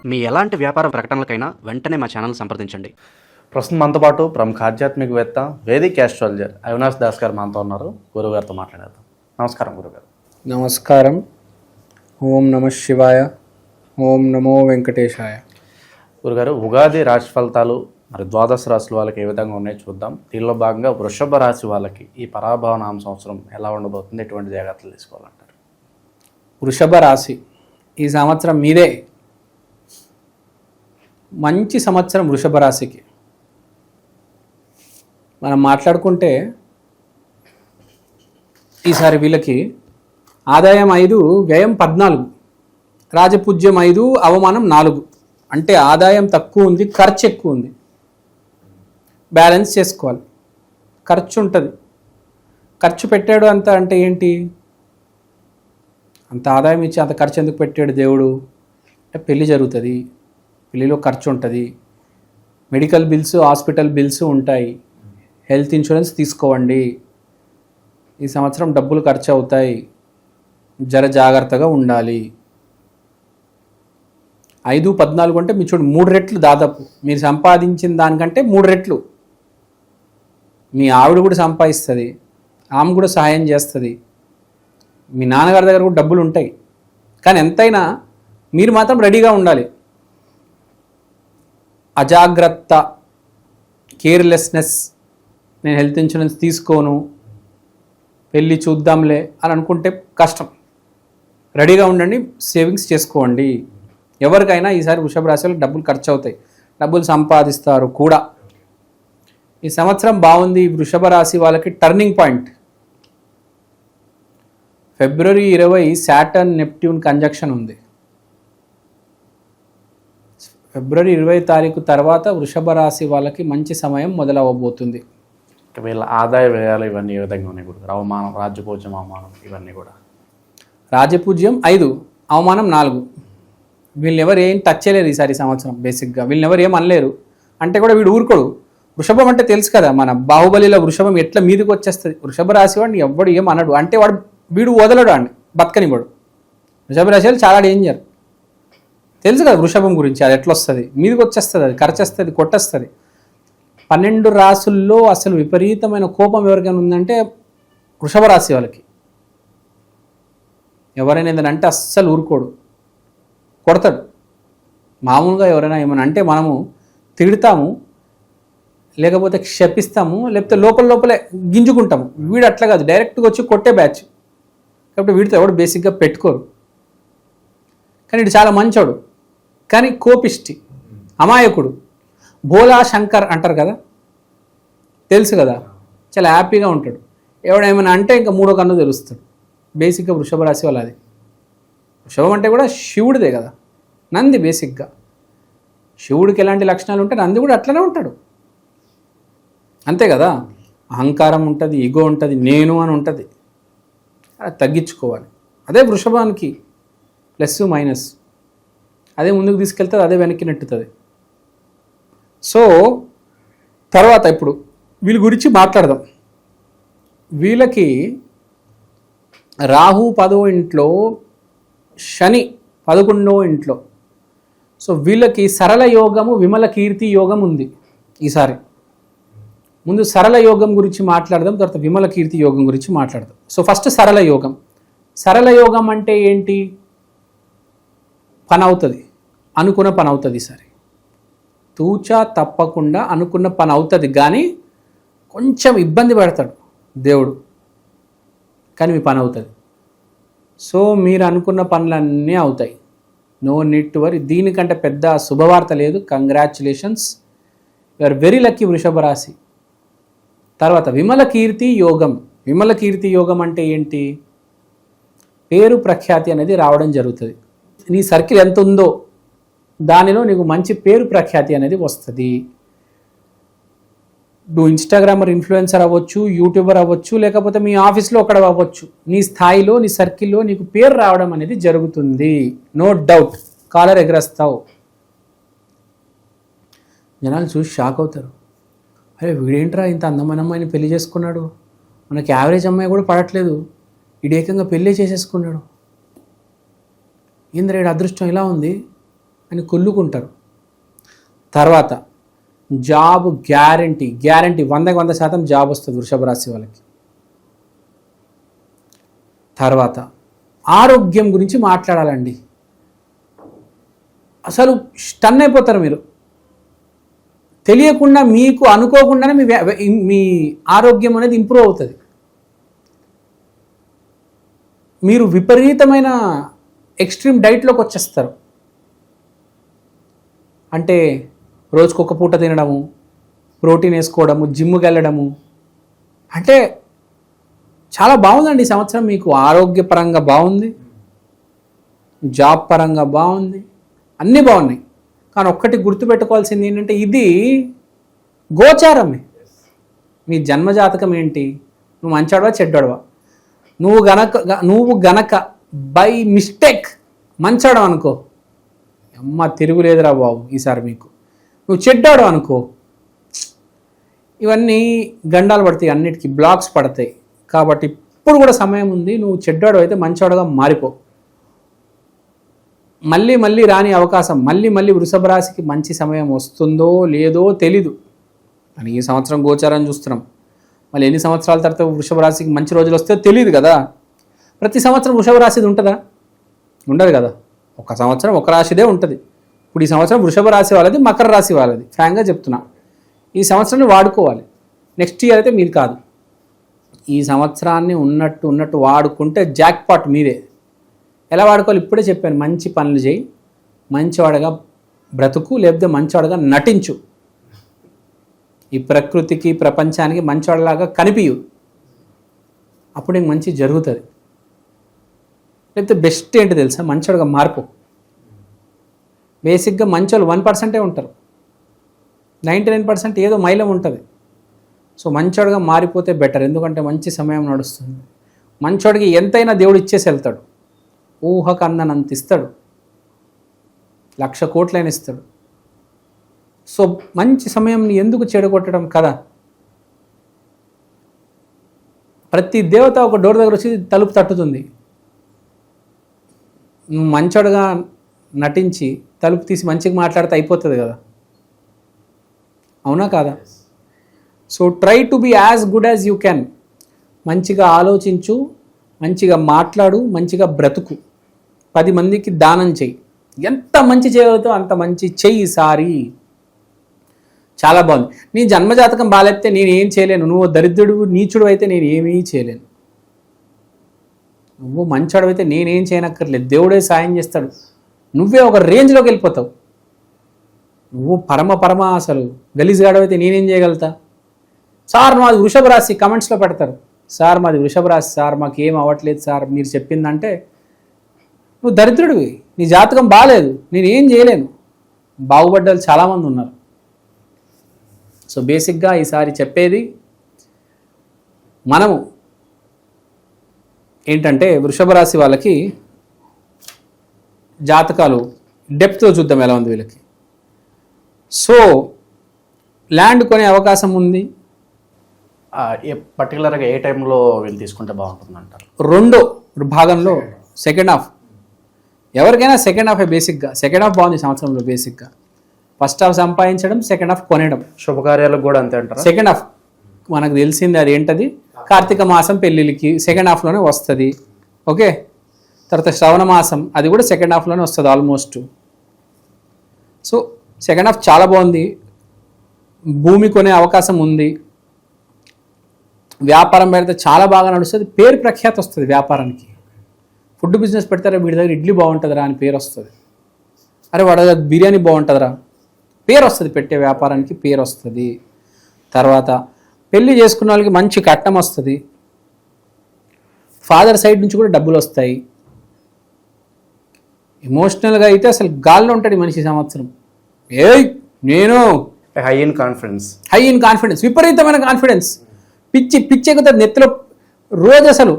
మీ ఎలాంటి వ్యాపార ప్రకటనలకైనా వెంటనే మా ఛానల్ సంప్రదించండి. ప్రస్తుతం మనతో పాటు ప్రముఖ ఆధ్యాత్మికవేత్త వేదిక్ ఆస్ట్రాలజర్ అవినాష్ దాస్ గారు మనతో ఉన్నారు. గురుగారితో మాట్లాడేద్దాం. నమస్కారం గురుగారు. నమస్కారం. ఓం నమ శివాయ. ఓం నమో వెంకటేశాయ. గురుగారు, ఉగాది రాశి ఫలితాలు మరి ద్వాదశ రాశుల వాళ్ళకి ఏ విధంగా ఉన్నాయో చూద్దాం. దీనిలో భాగంగా వృషభ రాశి వాళ్ళకి ఈ పరాభవ నామ సంవత్సరం ఎలా ఉండబోతుంది, ఎటువంటి జాగ్రత్తలు తీసుకోవాలంటారు? వృషభ రాశి ఈ సంవత్సరం మీదే మంచి సంవత్సరం. వృషభ రాశికి మనం మాట్లాడుకుంటే ఈసారి వీళ్ళకి ఆదాయం 5, వ్యయం 14, రాజపూజ్యం 5, అవమానం 4. అంటే ఆదాయం తక్కువ ఉంది, ఖర్చు ఎక్కువ ఉంది. బ్యాలెన్స్ చేసుకోవాలి. ఖర్చు ఉంటుంది. ఖర్చు పెట్టాడు అంత అంటే ఏంటి? అంత ఆదాయం ఇచ్చి అంత ఖర్చు ఎందుకు పెట్టాడు దేవుడు అంటే పెళ్ళి జరుగుతుంది, పెళ్ళిలో ఖర్చు ఉంటుంది, మెడికల్ బిల్స్, హాస్పిటల్ బిల్స్ ఉంటాయి, హెల్త్ ఇన్సూరెన్స్ తీసుకోవండి, ఈ సంవత్సరం డబ్బులు ఖర్చు అవుతాయి, జర జాగ్రత్తగా ఉండాలి. 5, 14 అంటే మీ చూడు 3 రెట్లు, దాదాపు మీరు సంపాదించిన దానికంటే 3 రెట్లు. మీ ఆవిడ కూడా సంపాదిస్తుంది, ఆమె కూడా సహాయం చేస్తుంది, మీ నాన్నగారి దగ్గర కూడా డబ్బులు ఉంటాయి. కానీ ఎంతైనా మీరు మాత్రం రెడీగా ఉండాలి. అజాగ్రత్త, కేర్లెస్నెస్, నేను హెల్త్ ఇన్సూరెన్స్ తీసుకోను, పెళ్ళి చూద్దాంలే అని అనుకుంటే కష్టం. రెడీగా ఉండండి, సేవింగ్స్ చేసుకోండి. ఎవరికైనా ఈసారి వృషభ రాశిలో డబ్బులు ఖర్చు అవుతాయి, డబ్బులు సంపాదిస్తారు కూడా. ఈ సంవత్సరం బాగుంది. వృషభ రాశి వాళ్ళకి టర్నింగ్ పాయింట్ ఫిబ్రవరి 20 సాటర్న్ నెప్ట్యూన్ కంజంక్షన్ ఉంది. ఫిబ్రవరి 20 తారీఖు తర్వాత వృషభ రాశి వాళ్ళకి మంచి సమయం మొదలవ్వబోతుంది. వీళ్ళ ఆదాయ వ్యయాలు ఇవన్నీ ఏ విధంగా ఉన్నాయి గురుగారు? అవమానం, రాజ్యపూజ్యం, అవమానం ఇవన్నీ కూడా. రాజపూజ్యం 5, అవమానం 4. వీళ్ళని ఎవరు ఏం టచ్ చేయలేరు ఈసారి సంవత్సరం. బేసిక్గా వీళ్ళని ఎవరు ఏం అనలేరు. అంటే కూడా వీడు ఊరుకోడు. వృషభం అంటే తెలుసు కదా, మన బాహుబలిలో వృషభం ఎట్లా మీదకి వచ్చేస్తుంది. వృషభ రాశి వాడిని ఎవడు ఏం అనడు. అంటే వీడు వదలడు అండి, బతకనివాడు. వృషభ రాశి వాళ్ళు చాలా డేంజర్. తెలుసు కదా వృషభం గురించి, అది ఎట్లా వస్తుంది, మీదకి వచ్చేస్తుంది, అది ఖర్చేస్తుంది, కొట్టేస్తుంది. 12 రాసుల్లో అసలు విపరీతమైన కోపం ఎవరికైనా ఉందంటే వృషభ రాశి వాళ్ళకి. ఎవరైనా ఏదైనా అస్సలు ఊరుకోడు, కొడతాడు. మామూలుగా ఎవరైనా ఏమైనా అంటే మనము తిడతాము, లేకపోతే క్షపిస్తాము, లేకపోతే లోపలే గింజుకుంటాము. వీడు అట్లా కాదు, డైరెక్ట్గా వచ్చి కొట్టే బ్యాచ్. కాబట్టి వీడితో ఎవడు బేసిక్గా పెట్టుకోరు. కానీ వీడు చాలా మంచోడు, కానీ కోపిష్టి, అమాయకుడు, భోలా శంకర్ అంటారు కదా, తెలుసు కదా. చాలా హ్యాపీగా ఉంటాడు. ఎవడేమైనా అంటే ఇంకా 3వ కన్ను తెలుస్తాడు. బేసిక్గా వృషభ రాశి వాళ్ళు అది. వృషభం అంటే కూడా శివుడిదే కదా, నంది. బేసిక్గా శివుడికి ఎలాంటి లక్షణాలు ఉంటాయి, నంది కూడా అట్లనే ఉంటాడు. అంతే కదా. అహంకారం ఉంటుంది, ఈగో ఉంటుంది, నేను అని ఉంటుంది. అది తగ్గించుకోవాలి. అదే వృషభానికి ప్లస్ మైనస్. అదే ముందుకు తీసుకెళ్తుంది, అదే వెనక్కి నెట్టుతుంది. సో తర్వాత ఇప్పుడు వీళ్ళ గురించి మాట్లాడదాం. వీళ్ళకి రాహు 10వ ఇంట్లో, శని 11వ ఇంట్లో. సో వీళ్ళకి సరళ యోగము, విమల కీర్తి యోగం ఉంది ఈసారి. ముందు సరళ యోగం గురించి మాట్లాడదాం, తర్వాత విమల కీర్తి యోగం గురించి మాట్లాడదాం. సో ఫస్ట్ సరళ యోగం. సరళ యోగం అంటే ఏంటి? పని అవుతుంది, అనుకున్న పని అవుతుంది. ఈసారి తూచా తప్పకుండా అనుకున్న పని అవుతుంది, కానీ కొంచెం ఇబ్బంది పెడతాడు దేవుడు, కానీ మీ పని అవుతుంది. సో మీరు అనుకున్న పనులన్నీ అవుతాయి. No need to worry. దీనికంటే పెద్ద శుభవార్త లేదు. Congratulations, you are very lucky వృషభ రాశి. తర్వాత విమల కీర్తి యోగం. విమల కీర్తి యోగం అంటే ఏంటి? పేరు ప్రఖ్యాతి అనేది రావడం జరుగుతుంది. నీ సర్కిల్ ఎంత ఉందో దానిలో నీకు మంచి పేరు ప్రఖ్యాతి అనేది వస్తుంది. నువ్వు ఇన్స్టాగ్రామర్, ఇన్ఫ్లుయెన్సర్ అవ్వచ్చు, యూట్యూబర్ అవ్వచ్చు, లేకపోతే మీ ఆఫీస్లో ఒకడ అవ్వచ్చు. నీ స్థాయిలో, నీ సర్కిల్లో నీకు పేరు రావడం అనేది జరుగుతుంది. No doubt. కాలర్ ఎగరేస్తావు, జనాలు చూసి షాక్ అవుతారు. అరే వీడేంట్రా ఇంత అందమైన అమ్మాయిని పెళ్లి చేసుకున్నాడు, మనకి యావరేజ్ అమ్మాయి కూడా పడట్లేదు, ఈడు ఏకంగా పెళ్ళే చేసేసుకున్నాడు, ఇంద్రేడు అదృష్టం ఇలా ఉంది అని కుళ్ళుకుంటారు. తర్వాత జాబ్ గ్యారంటీ 100% జాబ్ వస్తుంది వృషభ రాశి వాళ్ళకి. తర్వాత ఆరోగ్యం గురించి మాట్లాడాలండి. అసలు స్టన్ అయిపోతారు మీరు. తెలియకుండా మీకు అనుకోకుండానే మీ ఆరోగ్యం అనేది ఇంప్రూవ్ అవుతుంది. మీరు విపరీతమైన ఎక్స్ట్రీమ్ డైట్లోకి వచ్చేస్తారు. అంటే రోజుకొక పూట తినడము, ప్రోటీన్ వేసుకోవడము, జిమ్కి వెళ్ళడము. అంటే చాలా బాగుందండి ఈ సంవత్సరం. మీకు ఆరోగ్యపరంగా బాగుంది, జాబ్ పరంగా బాగుంది, అన్నీ బాగున్నాయి. కానీ ఒక్కటి గుర్తుపెట్టుకోవాల్సింది ఏంటంటే ఇది గోచారమే. మీ జన్మజాతకం ఏంటి? నువ్వు మంచాడవా చెడ్డాడవా? నువ్వు గనక బై మిస్టేక్ మంచాడు అనుకో, అమ్మ తిరుగులేదురా బాబు ఈసారి మీకు. నువ్వు చెడ్డాడు అనుకో, ఇవన్నీ గండాలు పడతాయి, అన్నిటికీ బ్లాక్స్ పడతాయి. కాబట్టి ఇప్పుడు కూడా సమయం ఉంది. నువ్వు చెడ్డాడు అయితే మంచాడుగా మారిపో. మళ్ళీ రాని అవకాశం, మళ్ళీ వృషభ రాశికి మంచి సమయం వస్తుందో లేదో తెలీదు. అని ఈ సంవత్సరం గోచారం చూస్తున్నాం. మళ్ళీ ఎన్ని సంవత్సరాల తర్వాత వృషభ రాశికి మంచి రోజులు వస్తే తెలియదు కదా. ప్రతి సంవత్సరం వృషభ రాశిది ఉంటుందా? ఉండదు కదా. ఒక సంవత్సరం ఒక రాశిదే ఉంటుంది. ఇప్పుడు ఈ సంవత్సరం వృషభ రాశి వాళ్ళది, మకర రాశి వాళ్ళది. ఫ్రాంక్గా చెప్తున్నా, ఈ సంవత్సరాన్ని వాడుకోవాలి. నెక్స్ట్ ఇయర్ అయితే మీరు కాదు. ఈ సంవత్సరాన్ని ఉన్నట్టు వాడుకుంటే జాక్పాట్ మీదే. ఎలా వాడుకోవాలి ఇప్పుడే చెప్పాను. మంచి పనులు చేయి, మంచివాడగా బ్రతుకు, లేకపోతే మంచివాడగా నటించు. ఈ ప్రకృతికి ప్రపంచానికి మంచివాడలాగా కనిపించు. అప్పుడు నీకు మంచి జరుగుతుంది. లేకపోతే బెస్ట్ ఏంటి తెలుసా? మంచివాడుగా మార్పు. బేసిక్గా మంచోళ్ళు 1% ఉంటారు, 99% ఏదో మైలం ఉంటుంది. సో మంచోడుగా మారిపోతే బెటర్. ఎందుకంటే మంచి సమయం నడుస్తుంది. మంచోడికి ఎంతైనా దేవుడు ఇచ్చేసి వెళ్తాడు. ఊహకు అందనంత ఇస్తాడు, 1,00,000 కోట్లైన ఇస్తాడు. సో మంచి సమయంని ఎందుకు చెడగొట్టడం కదా. ప్రతి దేవత ఒక డోర్ దగ్గర వచ్చి తలుపు తట్టుతుంది. నువ్వు మంచోడుగా నటించి తలుపు తీసి మంచిగా మాట్లాడితే అయిపోతుంది కదా. అవునా కాదా? So try to be as good as you can. మంచిగా ఆలోచించు, మంచిగా మాట్లాడు, మంచిగా బ్రతుకు. 10 మందికి దానం చెయ్యి. ఎంత మంచి చేయగలుగుతావు అంత మంచి చెయ్యి. ఈసారి చాలా బాగుంది. నీ జన్మజాతకం బాగాలేస్తే నేను ఏం చేయలేను. నువ్వు దరిద్రుడు నీచుడు అయితే నేను ఏమీ చేయలేను. నువ్వు మంచోడు అయితే నేనేం చేయనక్కర్లేదు. దేవుడే సాయం చేస్తాడు. నువ్వే ఒక రేంజ్లోకి వెళ్ళిపోతావు. నువ్వు పరమ అసలు గలీజ్గాడవైతే నేనేం చేయగలుగుతా? సార్ మాది వృషభ రాశి కమెంట్స్లో పెడతారు. సార్ మాది వృషభ రాశి సార్, మాకేం అవ్వట్లేదు సార్ మీరు చెప్పిందంటే నువ్వు దరిద్రుడివి, నీ జాతకం బాగాలేదు, నేనేం చేయలేను. బాగుపడ్డాలు చాలామంది ఉన్నారు. సో బేసిక్గా ఈసారి చెప్పేది మనము ఏంటంటే వృషభ రాశి వాళ్ళకి జాతకాలు డెప్త్తో చూద్దాం ఎలా ఉంది వీళ్ళకి. సో ల్యాండ్ కొనే అవకాశం ఉంది. పర్టికులర్గా ఏ టైంలో వీళ్ళు తీసుకుంటే బాగుంటుంది అంటారు? రెండో భాగంలో సెకండ్ హాఫ్. ఎవరికైనా సెకండ్ హాఫే బేసిక్గా. సెకండ్ హాఫ్ బాగుంది సంవత్సరంలో బేసిక్గా. ఫస్ట్ హాఫ్ సంపాదించడం, సెకండ్ హాఫ్ కొనేయడం. శుభకార్యాలకు కూడా అంతే అంటారు. సెకండ్ హాఫ్ మనకు తెలిసింది అది ఏంటది, కార్తీక మాసం పెళ్ళిళ్ళకి సెకండ్ హాఫ్లోనే వస్తుంది. ఓకే, తర్వాత శ్రవణ మాసం అది కూడా సెకండ్ హాఫ్లోనే వస్తుంది ఆల్మోస్ట్. సో సెకండ్ హాఫ్ చాలా బాగుంది. భూమి కొనే అవకాశం ఉంది. వ్యాపారం పెడితే చాలా బాగా నడుస్తుంది. పేరు ప్రఖ్యాతి వస్తుంది వ్యాపారానికి. ఫుడ్ బిజినెస్ పెడతారా వీడి దగ్గర ఇడ్లీ బాగుంటుందిరా అని పేరు వస్తుంది. అరే వాడి దగ్గర బిర్యానీ బాగుంటుందిరా పేరు వస్తుంది. పెట్టే వ్యాపారానికి పేరు వస్తుంది. తర్వాత పెళ్లి చేసుకున్న వాళ్ళకి మంచి కట్నం వస్తుంది. ఫాదర్ సైడ్ నుంచి కూడా డబ్బులు వస్తాయి. ఎమోషనల్గా అయితే అసలు గాల్లో ఉంటాడు మనిషి సంవత్సరం. నేను హై ఇన్ కాన్ఫిడెన్స్, విపరీతమైన కాన్ఫిడెన్స్, పిచ్చి ఎక్కుతుంది నెత్తిలో రోజు. అసలు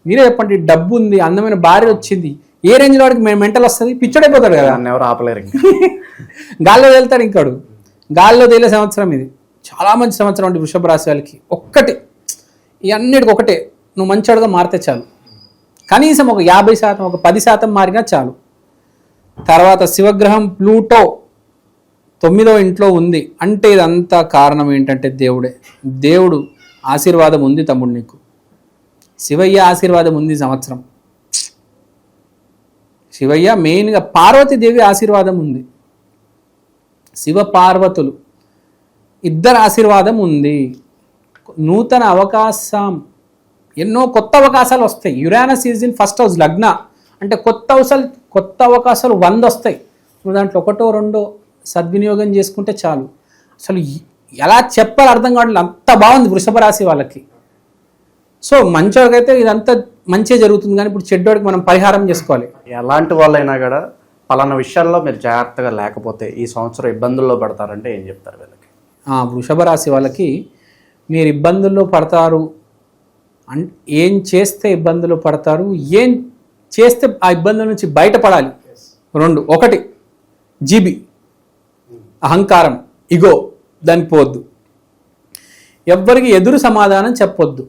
మీరే చెప్పండి, డబ్బు ఉంది, అందమైన భార్య వచ్చింది, ఏ రేంజ్లో వాడికి మెంటల్ వస్తుంది, పిచ్చోడైపోతాడు కదా. ఎవరు ఆపలేరు. గాల్లో తేలుతాడు ఇంకాడు. గాల్లో తేలే సంవత్సరం ఇది. చాలా మంచి సంవత్సరం అండి వృషభ రాశి వాళ్ళకి. ఒక్కటి ఈ అన్నిటికి ఒకటే, నువ్వు మంచివాడుగా మారితే చాలు. కనీసం ఒక 50%, ఒక 10% మారినా చాలు. తర్వాత శివగ్రహం ప్లూటో 9వ ఇంట్లో ఉంది అంటే ఇదంతా కారణం ఏంటంటే దేవుడే. దేవుడు ఆశీర్వాదం ఉంది తమ్ముడు నీకు. శివయ్య ఆశీర్వాదం ఉంది ఈ సంవత్సరం. శివయ్య మెయిన్గా పార్వతీదేవి ఆశీర్వాదం ఉంది. శివ పార్వతులు ఇద్దరు ఆశీర్వాదం ఉంది. నూతన అవకాశం, ఎన్నో కొత్త అవకాశాలు వస్తాయి. Uranus is in first house, లగ్న అంటే కొత్త అవకాశాలు 100 వస్తాయి. నువ్వు దాంట్లో ఒకటో రెండో సద్వినియోగం చేసుకుంటే చాలు. అసలు ఎలా చెప్పాలి అర్థం కావట్లేదు, అంత బాగుంది వృషభ రాశి వాళ్ళకి. సో మంచివాడికైతే ఇదంతా మంచిగా జరుగుతుంది, కానీ ఇప్పుడు చెడ్డోడికి మనం పరిహారం చేసుకోవాలి. ఎలాంటి వాళ్ళైనా కూడా పలానా విషయాల్లో మీరు జాగ్రత్తగా లేకపోతే ఈ సంవత్సరం ఇబ్బందుల్లో పడతారంటే ఏం చెప్తారు వీళ్ళకి? వృషభ రాశి వాళ్ళకి మీరు ఇబ్బందుల్లో పడతారు, ఏం చేస్తే ఇబ్బందులు పడతారు, ఏం చేస్తే ఆ ఇబ్బందుల నుంచి బయటపడాలి. 2, 1 జీబీ అహంకారం, ఇగో, దానికి పోవద్దు. ఎవ్వరికి ఎదురు సమాధానం చెప్పొద్దు.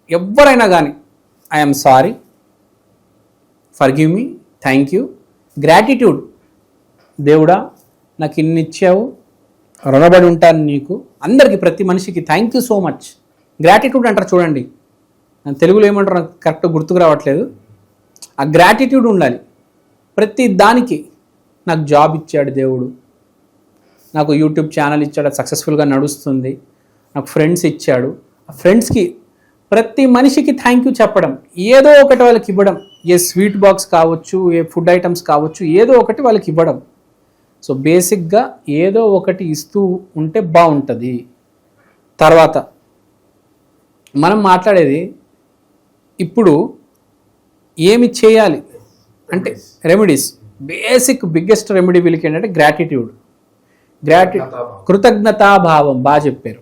ఎవరైనా కానీ I'm sorry, forgive me, thank you, gratitude, దేవుడా నాకు ఇన్ని ఇచ్చావు, రుణపడి ఉంటాను నీకు. అందరికీ ప్రతి మనిషికి thank you so much, gratitude అంటారు చూడండి. తెలుగులో ఏమంటారు నాకు కరెక్ట్గా గుర్తుకు రావట్లేదు. ఆ గ్రాటిట్యూడ్ ఉండాలి ప్రతి దానికి. నాకు జాబ్ ఇచ్చాడు దేవుడు, నాకు యూట్యూబ్ ఛానల్ ఇచ్చాడు, అది సక్సెస్ఫుల్గా నడుస్తుంది, నాకు ఫ్రెండ్స్ ఇచ్చాడు. ఆ ఫ్రెండ్స్కి ప్రతి మనిషికి థ్యాంక్ యూ చెప్పడం, ఏదో ఒకటి వాళ్ళకి ఇవ్వడం. ఏ స్వీట్ బాక్స్ కావచ్చు, ఏ ఫుడ్ ఐటమ్స్ కావచ్చు, ఏదో ఒకటి వాళ్ళకి ఇవ్వడం. సో బేసిక్గా ఏదో ఒకటి ఇస్తూ ఉంటే బాగుంటుంది. తర్వాత మనం మాట్లాడేది ఇప్పుడు ఏమి చేయాలి అంటే రెమెడీస్. బిగ్గెస్ట్ రెమెడీ వీళ్ళకి ఏంటంటే గ్రాటిట్యూడ్, కృతజ్ఞతాభావం. బాగా చెప్పారు.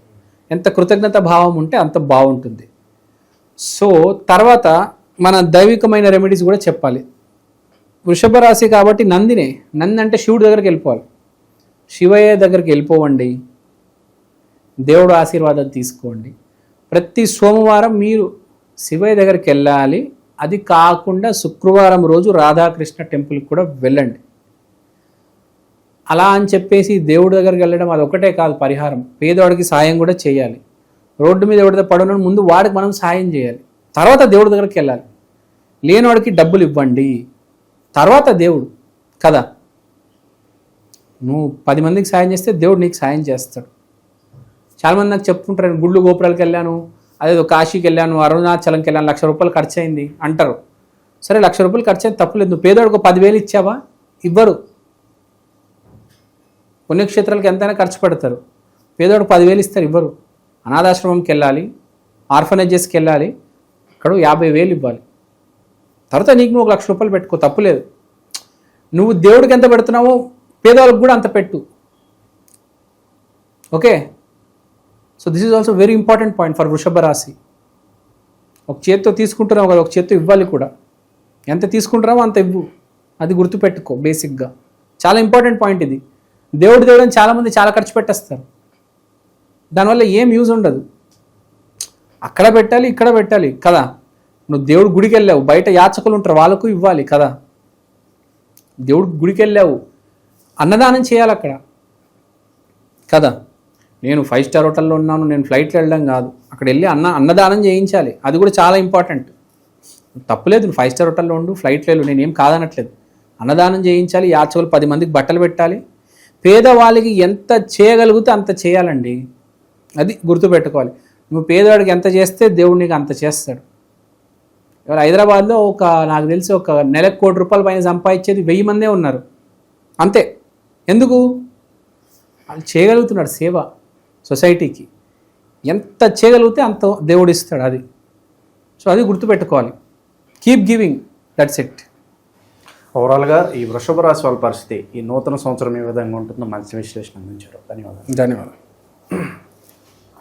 ఎంత కృతజ్ఞత భావం ఉంటే అంత బాగుంటుంది. సో తర్వాత మన దైవికమైన రెమెడీస్ కూడా చెప్పాలి. వృషభ రాశి కాబట్టి నంది అంటే శివుడి దగ్గరికి వెళ్ళిపోవాలి. శివయ్య దగ్గరికి వెళ్ళిపోవండి, దేవుడు ఆశీర్వాదం తీసుకోండి. ప్రతి సోమవారం మీరు శివయ్య దగ్గరికి వెళ్ళాలి. అది కాకుండా శుక్రవారం రోజు రాధాకృష్ణ టెంపుల్కి కూడా వెళ్ళండి. అలా అని చెప్పేసి దేవుడి దగ్గరికి వెళ్ళడం అది ఒకటే కాదు పరిహారం. పేదవాడికి సాయం కూడా చేయాలి. రోడ్డు మీద ఎవరితో పడను ముందు వాడికి మనం సాయం చేయాలి, తర్వాత దేవుడి దగ్గరికి వెళ్ళాలి. లేనివాడికి డబ్బులు ఇవ్వండి, తర్వాత దేవుడు కదా. నువ్వు 10 మందికి సాయం చేస్తే దేవుడు నీకు సాయం చేస్తాడు. చాలామంది నాకు చెప్పుకుంటారు, గుళ్ళు గోపురాలకు వెళ్ళాను, అదేదో కాశీకి వెళ్ళాను, అరుణాచలంకి వెళ్ళాను, 1,00,000 రూపాయలు ఖర్చు అయింది అంటారు. సరే 1,00,000 రూపాయలు ఖర్చు అయింది తప్పులేదు. నువ్వు పేదవాడికి 10,000 ఇచ్చావా? ఇవ్వరు. పుణ్యక్షేత్రాలకు ఎంతైనా ఖర్చు పెడతారు, పేదవాడికి 10,000 ఇస్తారు, ఇవ్వరు. అనాథాశ్రమంకి వెళ్ళాలి, ఆర్ఫనేజెస్కి వెళ్ళాలి, అక్కడ 50,000 ఇవ్వాలి. తర్వాత నీకు నువ్వు 1,00,000 రూపాయలు పెట్టుకో, తప్పులేదు. నువ్వు దేవుడికి ఎంత పెడుతున్నావో పేదవాళ్ళకి కూడా అంత పెట్టు. Okay, so this is also very important point for వృషభ రాశి. ఒక చేత్తో తీసుకుంటున్నావు కదా, ఒక చేత్తో ఇవ్వాలి కూడా. ఎంత తీసుకుంటున్నావో అంత ఇవ్వు, అది గుర్తుపెట్టుకో. బేసిక్గా చాలా ఇంపార్టెంట్ పాయింట్ ఇది. దేవుడిని చాలామంది చాలా ఖర్చు పెట్టేస్తారు, దానివల్ల ఏం యూజ్ ఉండదు. అక్కడ పెట్టాలి, ఇక్కడ పెట్టాలి కదా. నువ్వు దేవుడు గుడికి వెళ్ళావు, బయట యాచకులు ఉంటారు, వాళ్ళకు ఇవ్వాలి కదా. దేవుడు గుడికి వెళ్ళావు, అన్నదానం చేయాలి అక్కడ కదా. నేను 5 స్టార్ హోటల్లో ఉన్నాను, నేను ఫ్లైట్లో వెళ్ళడం కాదు, అక్కడ వెళ్ళి అన్నదానం చేయించాలి. అది కూడా చాలా ఇంపార్టెంట్. తప్పులేదు, నువ్వు 5 స్టార్ హోటల్లో ఉండు, ఫ్లైట్లో వెళ్ళు, నేనేం కాదనట్లేదు. అన్నదానం చేయించాలి, యాచకులు 10 మందికి బట్టలు పెట్టాలి. పేదవాళ్ళకి ఎంత చేయగలిగితే అంత చేయాలండి, అది గుర్తుపెట్టుకోవాలి. నువ్వు పేదవాడికి ఎంత చేస్తే దేవుడు నీకు అంత చేస్తాడు. ఇవాళ హైదరాబాద్లో నాకు తెలిసి ఒక నెలకు ₹1,00,00,000 పైన సంపాదించేది 1000 మందే ఉన్నారు అంతే. ఎందుకు? వాళ్ళు చేయగలుగుతున్నాడు సేవ సొసైటీకి. ఎంత చేయగలిగితే అంత దేవుడు ఇస్తాడు, అది. సో అది గుర్తుపెట్టుకోవాలి. Keep giving, that's it. ఓవరాల్గా ఈ వృషభ రాశి వాళ్ళ పరిస్థితి ఈ నూతన సంవత్సరం ఏ విధంగా ఉంటుందో మంచి విశ్లేషణ అందించారు. ధన్యవాదాలు.